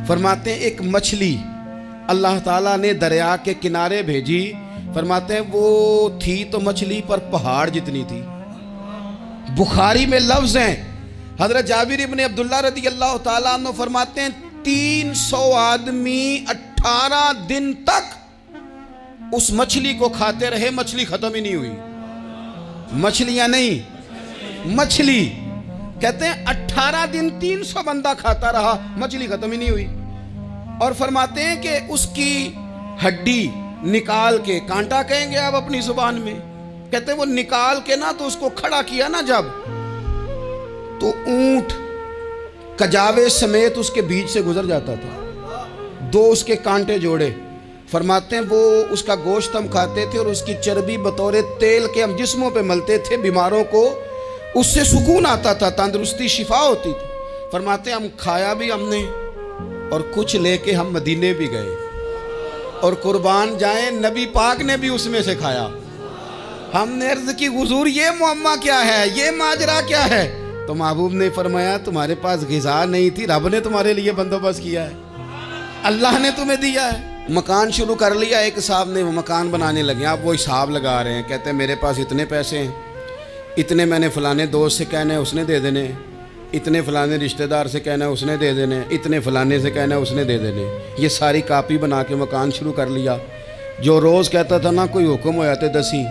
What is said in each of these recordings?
فرماتے ہیں ایک مچھلی اللہ تعالیٰ نے دریا کے کنارے بھیجی، فرماتے ہیں وہ تھی تو مچھلی پر پہاڑ جتنی تھی۔ بخاری میں لفظ ہیں، حضرت جابر ابن عبداللہ رضی اللہ تعالیٰ عنہ فرماتے ہیں 300 آدمی 18 دن تک اس مچھلی کو کھاتے رہے، مچھلی ختم ہی نہیں ہوئی۔ مچھلیاں نہیں، مچھلی کہتے ہیں 18 دن 300 بندہ کھاتا رہا، مچھلی ختم ہی نہیں ہوئی۔ اور فرماتے ہیں کہ اس کی ہڈی نکال کے، کانٹا کہیں گے آپ اپنی زبان میں، کہتے ہیں وہ نکال کے نا تو اس کو کھڑا کیا نا جب، تو اونٹ کجاوے سمیت اس کے بیچ سے گزر جاتا تھا، دو اس کے کانٹے جوڑے۔ فرماتے ہیں وہ اس کا گوشت ہم کھاتے تھے اور اس کی چربی بطور تیل کے ہم جسموں پہ ملتے تھے، بیماروں کو اس سے سکون آتا تھا، تندرستی شفا ہوتی تھی۔ فرماتے ہیں ہم کھایا بھی ہم نے اور کچھ لے کے ہم مدینے بھی گئے، اور قربان جائیں نبی پاک نے بھی اس میں سے کھایا۔ ہم نے عرض کی حضور یہ معمہ کیا ہے، یہ ماجرا کیا ہے؟ تو محبوب نے فرمایا تمہارے پاس غذا نہیں تھی، رب نے تمہارے لیے بندوبست کیا ہے، اللہ نے تمہیں دیا ہے۔ مکان شروع کر لیا، ایک صاحب نے وہ مکان بنانے لگے، آپ وہ حساب لگا رہے ہیں، کہتے ہیں میرے پاس اتنے پیسے ہیں، اتنے میں نے فلانے دوست سے کہنا ہے اس نے دے دینے، اتنے فلانے رشتہ دار سے کہنا ہے اس نے دے دینے، اتنے فلانے سے کہنا ہے اس نے دے دینے۔ یہ ساری کاپی بنا کے مکان شروع کر لیا۔ جو روز کہتا تھا نا کوئی حکم ہو جاتے دسی،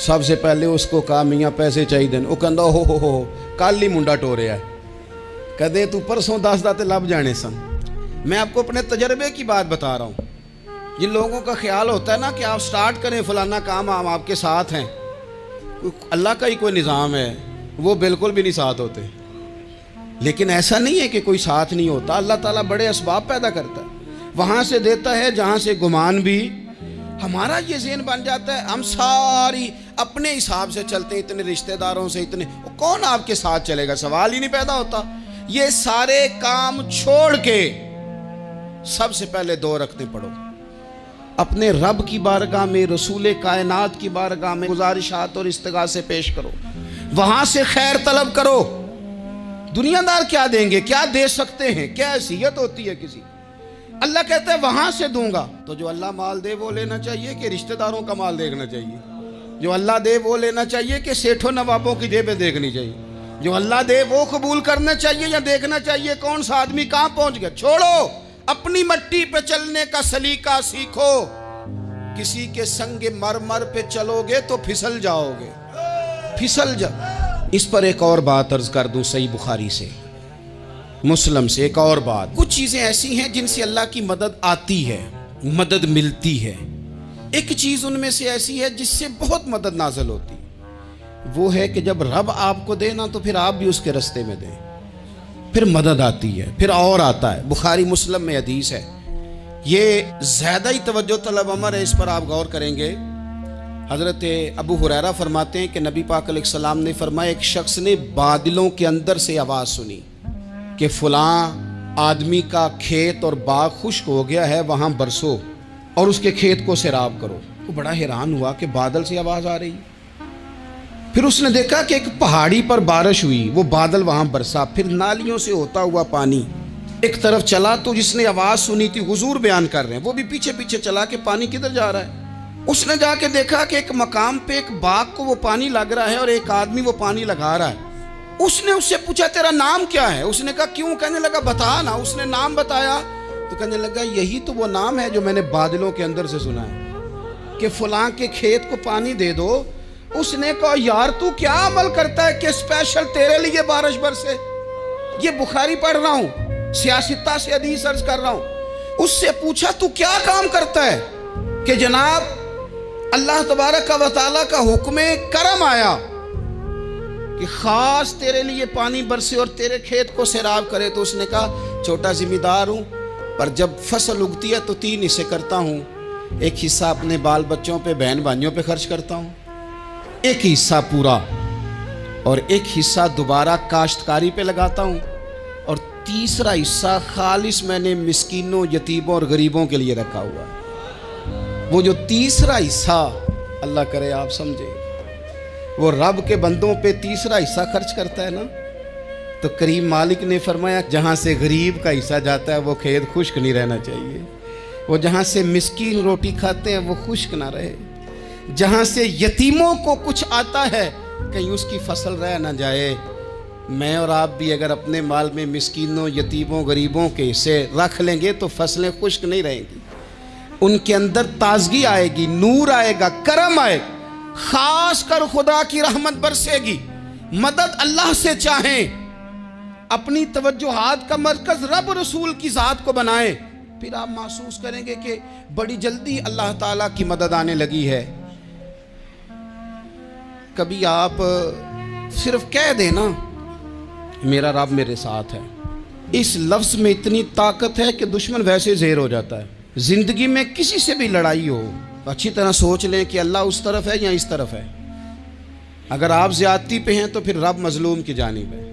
سب سے پہلے اس کو کہا میاں پیسے چاہیے دین، وہ کہندا ہو کل ہی منڈا ٹوریا ہے، کہتے تو پرسوں 10 داتے لب جانے سن۔ میں آپ کو اپنے تجربے کی بات بتا رہا ہوں۔ جن لوگوں کا خیال ہوتا ہے نا کہ آپ سٹارٹ کریں فلانا کام، ہم آپ کے ساتھ ہیں، اللہ کا ہی کوئی نظام ہے، وہ بالکل بھی نہیں ساتھ ہوتے۔ لیکن ایسا نہیں ہے کہ کوئی ساتھ نہیں ہوتا، اللہ تعالیٰ بڑے اسباب پیدا کرتا ہے، وہاں سے دیتا ہے جہاں سے گمان بھی۔ ہمارا یہ ذہن بن جاتا ہے ہم ساری اپنے حساب سے چلتے ہیں، اتنے رشتہ داروں سے، اتنے، کون آپ کے ساتھ چلے گا؟ سوال ہی نہیں پیدا ہوتا۔ یہ سارے کام چھوڑ کے سب سے پہلے 2 رکعتیں پڑھو، اپنے رب کی بارگاہ میں، رسول کائنات کی بارگاہ میں گزارشات اور استغاثے پیش کرو، وہاں سے خیر طلب کرو۔ دنیا دار کیا دیں گے، کیا دے سکتے ہیں، کیا حیثیت ہوتی ہے کسی؟ اللہ کہتا ہے وہاں سے دوں گا۔ تو جو اللہ مال دے وہ لینا چاہیے کہ رشتہ داروں کا مال دیکھنا چاہیے؟ جو اللہ دے وہ لینا چاہیے کہ سیٹھوں نوابوں کی جیبیں دیکھنی چاہیے؟ جو اللہ دے وہ قبول کرنا چاہیے یا دیکھنا چاہیے کون سا آدمی کہاں پہنچ گیا؟ چھوڑو، اپنی مٹی پہ چلنے کا سلیقہ سیکھو۔ کسی کے سنگ مرمر پہ چلو گے تو پھسل جاؤ گے، پھسل جاؤ۔ اس پر ایک اور بات عرض کر دوں، صحیح بخاری سے، مسلم سے ایک اور بات۔ کچھ چیزیں ایسی ہیں جن سے اللہ کی مدد آتی ہے، مدد ملتی ہے۔ ایک چیز ان میں سے ایسی ہے جس سے بہت مدد نازل ہوتی، وہ ہے کہ جب رب آپ کو دے نا تو پھر آپ بھی اس کے رستے میں دیں، پھر مدد آتی ہے، پھر اور آتا ہے۔ بخاری مسلم میں حدیث ہے، یہ زیادہ ہی توجہ طلب امر ہے، اس پر آپ غور کریں گے۔ حضرت ابو ہریرہ فرماتے ہیں کہ نبی پاک علیہ السلام نے فرمایا ایک شخص نے بادلوں کے اندر سے آواز سنی کہ فلاں آدمی کا کھیت اور باغ خشک ہو گیا ہے، وہاں برسو اور اس کے کھیت کو سیراب کرو۔ وہ بڑا حیران ہوا کہ بادل سے آواز آ رہی۔ پھر اس نے دیکھا کہ ایک پہاڑی پر بارش ہوئی، وہ بادل وہاں برسا، پھر نالیوں سے ہوتا ہوا پانی ایک طرف چلا۔ تو جس نے آواز سنی تھی، حضور بیان کر رہے ہیں، وہ بھی پیچھے پیچھے چلا کہ پانی کدھر جا رہا ہے۔ اس نے جا کے دیکھا کہ ایک مقام پہ ایک باغ کو وہ پانی لگ رہا ہے اور ایک آدمی وہ پانی لگا رہا ہے۔ اس نے اس سے پوچھا تیرا نام کیا ہے؟ اس نے کہا کیوں؟ کہنے لگا بتا نا۔ اس نے نام بتایا تو کہنے لگا یہی تو وہ نام ہے جو میں نے بادلوں کے اندر سے سنا ہے کہ فلاں کے کھیت کو پانی دے دو۔ اس نے کہا یار تو کیا عمل کرتا ہے کہ اسپیشل تیرے لیے بارش برسے؟ یہ بخاری پڑھ رہا ہوں، سیاستہ سے حدیث عرض کر رہا ہوں۔ اس سے پوچھا تو کیا کام کرتا ہے کہ جناب اللہ تبارک و تعالیٰ کا حکم کرم آیا کہ خاص تیرے لیے پانی برسے اور تیرے کھیت کو سیراب کرے؟ تو اس نے کہا چھوٹا ذمہ دار ہوں، پر جب فصل اگتی ہے تو 3 حصے کرتا ہوں، ایک حصہ اپنے بال بچوں پہ، بہن بھائیوں پہ خرچ کرتا ہوں، ایک حصہ پورا، اور ایک حصہ دوبارہ کاشتکاری پہ لگاتا ہوں، اور تیسرا حصہ خالص میں نے مسکینوں، یتیموں اور غریبوں کے لیے رکھا ہوا ہے۔ وہ جو تیسرا حصہ، اللہ کرے آپ سمجھے، وہ رب کے بندوں پہ تیسرا حصہ خرچ کرتا ہے نا، تو کریم مالک نے فرمایا جہاں سے غریب کا حصہ جاتا ہے وہ کھیت خشک نہیں رہنا چاہیے، وہ جہاں سے مسکین روٹی کھاتے ہیں وہ خشک نہ رہے، جہاں سے یتیموں کو کچھ آتا ہے کہیں اس کی فصل رہ نہ جائے۔ میں اور آپ بھی اگر اپنے مال میں مسکینوں، یتیموں، غریبوں کے حصے رکھ لیں گے تو فصلیں خشک نہیں رہیں گی، ان کے اندر تازگی آئے گی، نور آئے گا، کرم آئے گا، خاص کر خدا کی رحمت برسے گی۔ مدد اللہ سے چاہیں، اپنی توجہات کا مرکز رب رسول کی ذات کو بنائیں، پھر آپ محسوس کریں گے کہ بڑی جلدی اللہ تعالیٰ کی مدد آنے لگی ہے۔ کبھی آپ صرف کہہ دیں نا میرا رب میرے ساتھ ہے، اس لفظ میں اتنی طاقت ہے کہ دشمن ویسے زہر ہو جاتا ہے۔ زندگی میں کسی سے بھی لڑائی ہو اچھی طرح سوچ لیں کہ اللہ اس طرف ہے یا اس طرف ہے۔ اگر آپ زیادتی پہ ہیں تو پھر رب مظلوم کی جانب ہے۔